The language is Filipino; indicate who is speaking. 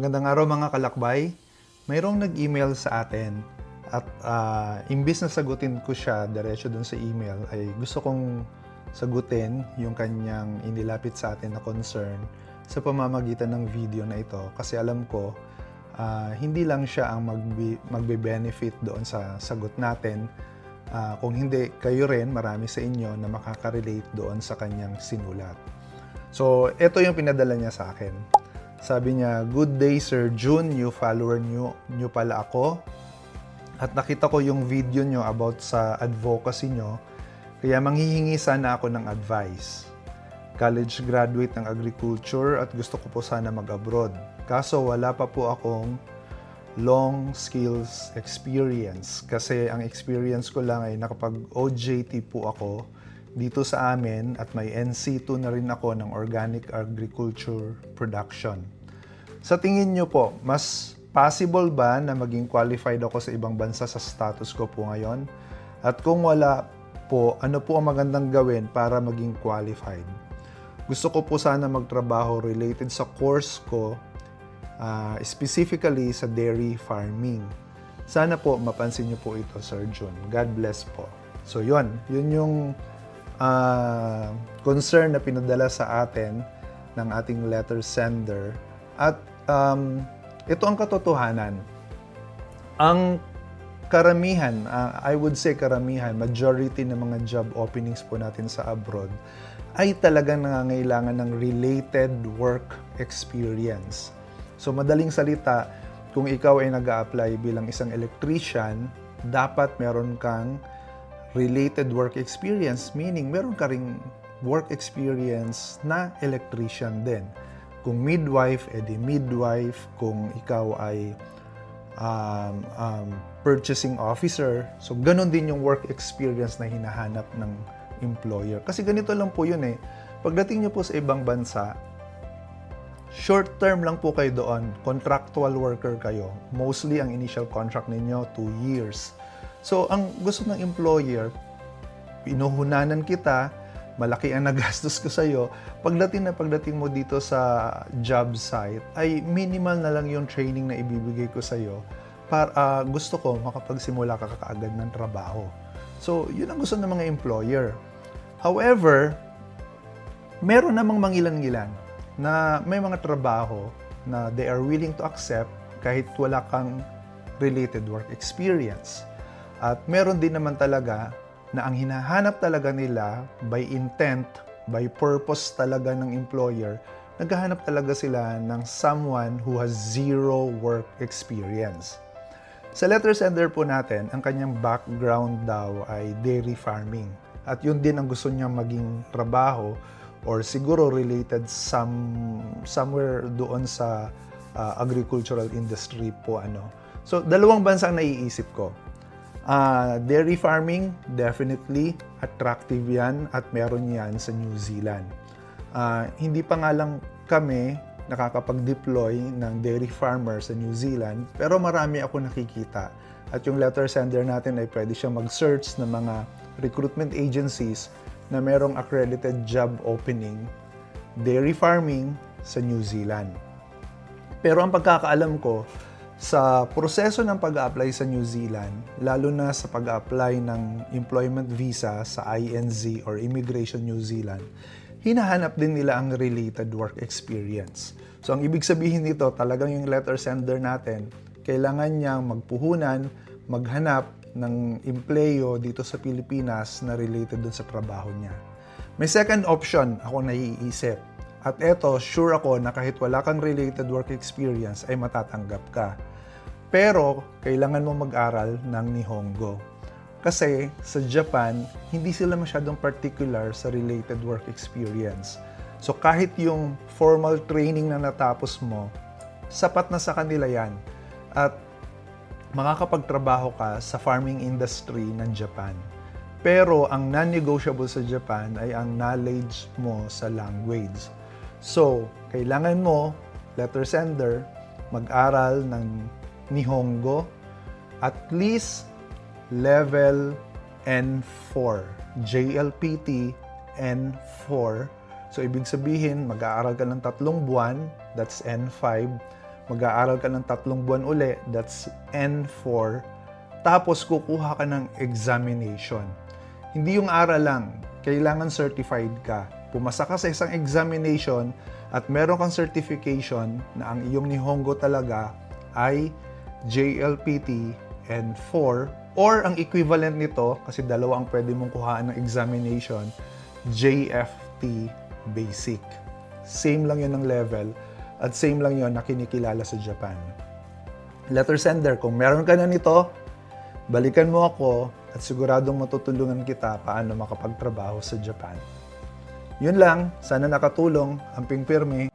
Speaker 1: Magandang araw mga kalakbay. Mayroong nag-email sa atin at imbis na sagutin ko siya diretso dun sa email ay gusto kong sagutin yung kanyang inilapit sa atin na concern sa pamamagitan ng video na ito kasi alam ko hindi lang siya ang magbe-benefit doon sa sagot natin. Kung hindi, kayo rin, marami sa inyo na makaka-relate doon sa kanyang sinulat. So, ito yung pinadala niya sa akin. Sabi niya, "Good day Sir June, new follower nyo pala ako. At nakita ko yung video nyo about sa advocacy nyo, kaya manghihingi sana ako ng advice. College graduate ng agriculture at gusto ko po sana mag-abroad. Kaso wala pa po akong long skills experience kasi ang experience ko lang ay nakapag-OJT po ako dito sa amin at may NC2 na rin ako ng organic agriculture production. Sa tingin nyo po, mas possible ba na maging qualified ako sa ibang bansa sa status ko po ngayon? At kung wala po, ano po ang magandang gawin para maging qualified? Gusto ko po sana magtrabaho related sa course ko, specifically sa dairy farming. Sana po mapansin nyo po ito, Sir June. God bless po." So yun yung concern na pinadala sa atin ng ating letter sender. At ito ang katotohanan. Ang karamihan, I would say karamihan, majority ng mga job openings po natin sa abroad ay talagang nangangailangan ng related work experience. So madaling salita, kung ikaw ay nag-a-apply bilang isang electrician, dapat meron kang related work experience, meaning meron ka ring work experience na electrician din. Kung midwife, edi midwife. Kung ikaw ay purchasing officer, so ganun din yung work experience na hinahanap ng employer. Kasi ganito lang po yun eh. Pagdating nyo po sa ibang bansa, short term lang po kayo doon. Contractual worker kayo. Mostly ang initial contract ninyo, 2 years. So, ang gusto ng employer, pinuhunanan kita, malaki ang nagastos ko sa'yo. Pagdating mo dito sa job site, ay minimal na lang yung training na ibibigay ko sa'yo. Para gusto ko makapagsimula ka kaagad ng trabaho. So, yun ang gusto ng mga employer. However, meron namang mangilan-ngilan na may mga trabaho na they are willing to accept kahit wala kang related work experience. At meron din naman talaga na ang hinahanap talaga nila by intent, by purpose talaga ng employer, naghahanap talaga sila ng someone who has zero work experience. Sa letter sender po natin, ang kanyang background daw ay dairy farming. At yun din ang gusto niya maging trabaho or siguro related somewhere doon sa agricultural industry po. So, dalawang bansa ang naiisip ko. Dairy farming, definitely attractive yan at meron yan sa New Zealand. Hindi pa nga lang kami nakakapag-deploy ng dairy farmer sa New Zealand, pero marami ako nakikita. At yung letter sender natin ay pwede siyang mag-search ng mga recruitment agencies na merong accredited job opening, dairy farming sa New Zealand. Pero ang pagkakaalam ko, sa proseso ng pag-a-apply sa New Zealand, lalo na sa pag-a-apply ng employment visa sa INZ or Immigration New Zealand, hinahanap din nila ang related work experience. So ang ibig sabihin nito, talagang yung letter sender natin, kailangan niyang magpuhunan, maghanap ng empleyo dito sa Pilipinas na related dun sa trabaho niya. May second option ako naiisip. At eto, sure ako na kahit wala kang related work experience ay matatanggap ka. Pero, kailangan mo mag-aral ng Nihongo. Kasi sa Japan, hindi sila masyadong particular sa related work experience. So kahit yung formal training na natapos mo, sapat na sa kanila yan. At makakapagtrabaho ka sa farming industry ng Japan. Pero ang non-negotiable sa Japan ay ang knowledge mo sa language. So, kailangan mo, letter sender, mag-aral ng Nihongo, at least level N4, JLPT N4. So, ibig sabihin, mag-aaral ka ng 3 buwan, that's N5. mag-aaral ka ng 3 buwan uli, that's N4, tapos kukuha ka ng examination. Hindi yung aral lang, kailangan certified ka. Pumasa ka sa isang examination at meron kang certification na ang iyong Nihongo talaga ay JLPT N4 or ang equivalent nito, kasi dalawa ang pwede mong kuhaan ng examination, JFT Basic. Same lang yun ng level at same lang yun na kinikilala sa Japan. Letter sender, kung meron ka na nito, balikan mo ako at siguradong matutulungan kita paano makapagtrabaho sa Japan. Yun lang, sana nakatulong. Amping Pirmi,